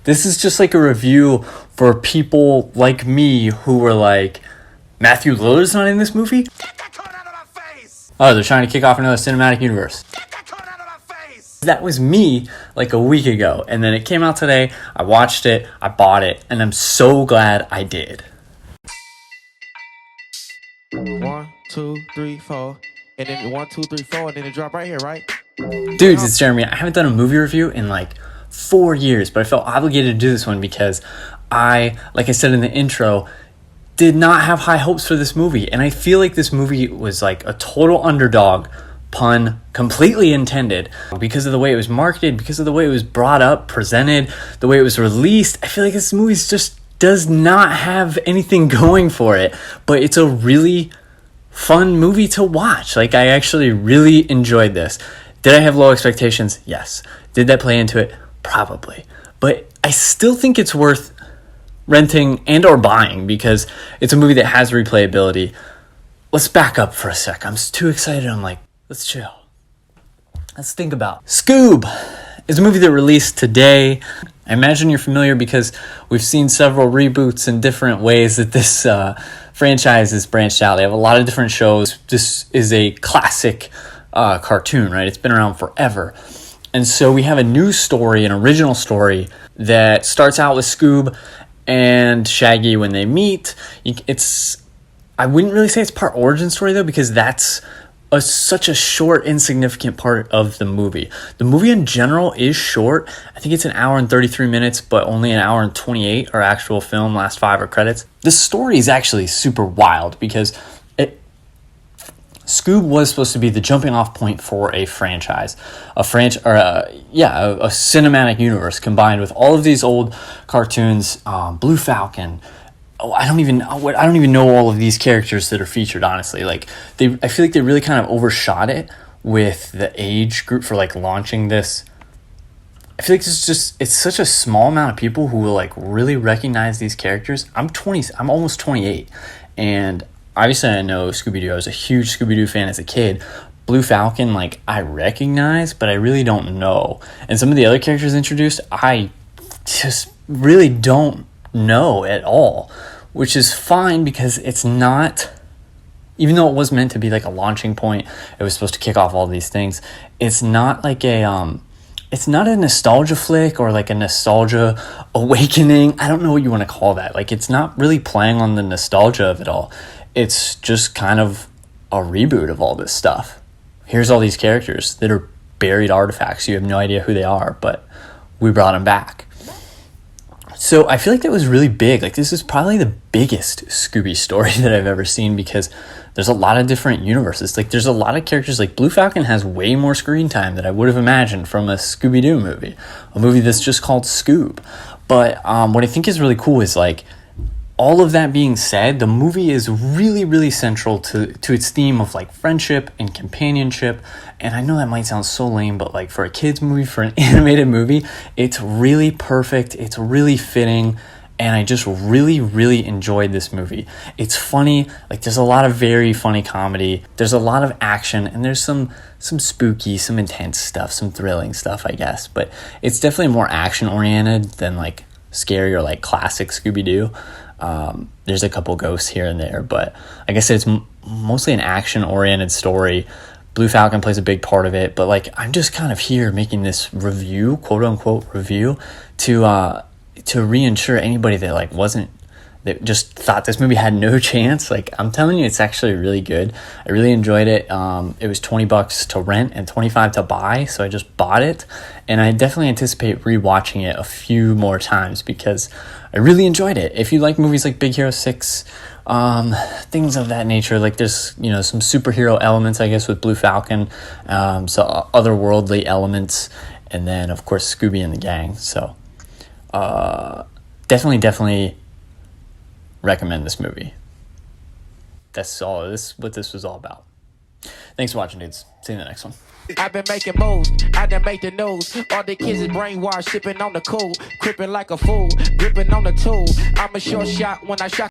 This is just like a review for people like me who were like, Matthew Lillard's not in this movie? Get that cone out of my face! Oh, they're trying to kick off another cinematic universe. Get that cone out of my face! That was me like a week ago, and then it came out today. I watched it, I bought it, and I'm so glad I did. 1, 2, 3, 4, and then 1, 2, 3, 4, and then it drop right here, right? Dudes, it's Jeremy. I haven't done a movie review in like 4 years, but I felt obligated to do this one because I, like I said in the intro, did not have high hopes for this movie. And I feel like this movie was like a total underdog, pun completely intended, because of the way it was marketed, because of the way it was brought up, presented, the way it was released. I feel like this movie just does not have anything going for it, but it's a really fun movie to watch. Like, I actually really enjoyed this. Did I have low expectations? Yes. Did that play into it? Probably. But I still think it's worth renting and or buying because it's a movie that has replayability. Let's back up for a sec. I'm too excited. I'm like, let's chill. Let's think about SCOOB. It's a movie that released today. I imagine you're familiar because we've seen several reboots in different ways that this franchise is branched out. They have a lot of different shows. This is a classic cartoon, right? It's been around forever. And so we have a new story, an original story that starts out with SCOOB and Shaggy when they meet. I wouldn't really say it's part origin story though, because that's such a short, insignificant part of the movie. The movie in general is short. I think it's 1 hour and 33 minutes, but only 1 hour and 28 are actual film. Last 5 are credits. The story is actually super wild because SCOOB was supposed to be the jumping off point for a franchise, a cinematic universe combined with all of these old cartoons, Blue Falcon. I don't even know all of these characters that are featured, honestly. Like, I feel like they really kind of overshot it with the age group for like launching this. I feel like it's such a small amount of people who will like really recognize these characters. I'm almost 28, and obviously I know Scooby-Doo. I was a huge Scooby-Doo fan as a kid. Blue Falcon, like, I recognize, but I really don't know. And some of the other characters introduced, I just really don't know at all, which is fine because it's not, even though it was meant to be like a launching point, it was supposed to kick off all these things. It's not like it's not a nostalgia flick or like a nostalgia awakening. I don't know what you want to call that. Like, it's not really playing on the nostalgia of it all. It's just kind of a reboot of all this stuff. Here's all these characters that are buried artifacts. You have no idea who they are, but we brought them back. So I feel like that was really big. Like, this is probably the biggest Scooby story that I've ever seen because there's a lot of different universes. Like, there's a lot of characters. Like, Blue Falcon has way more screen time than I would have imagined from a Scooby-Doo movie, a movie that's just called SCOOB. But what I think is really cool is, like, all of that being said, the movie is really, really central to its theme of like friendship and companionship. And I know that might sound so lame, but like for a kid's movie, for an animated movie, it's really perfect. It's really fitting. And I just really, really enjoyed this movie. It's funny. Like, there's a lot of very funny comedy. There's a lot of action, and there's some spooky, some intense stuff, some thrilling stuff, I guess. But it's definitely more action oriented than like scary or like classic Scooby-Doo. There's a couple ghosts here and there, but like I said, it's mostly an action-oriented story. Blue Falcon plays a big part of it, but like, I'm just kind of here making this review, quote-unquote review, to reassure anybody that like that just thought this movie had no chance. Like, I'm telling you, it's actually really good. I really enjoyed it. It was $20 to rent and $25 to buy, so I just bought it, and I definitely anticipate rewatching it a few more times because I really enjoyed it. If you like movies like Big Hero 6, things of that nature, like there's, you know, some superhero elements, I guess, with Blue Falcon, so otherworldly elements, and then of course Scooby and the gang. So definitely recommend this movie. That's all. What this was all about. Thanks for watching, dudes. See you in the next one. I've been making moves, I done make the news. All the kids is brainwashed, shipping on the cool, crippin' like a fool, gripping on the tool. I'm a short shot when I shot.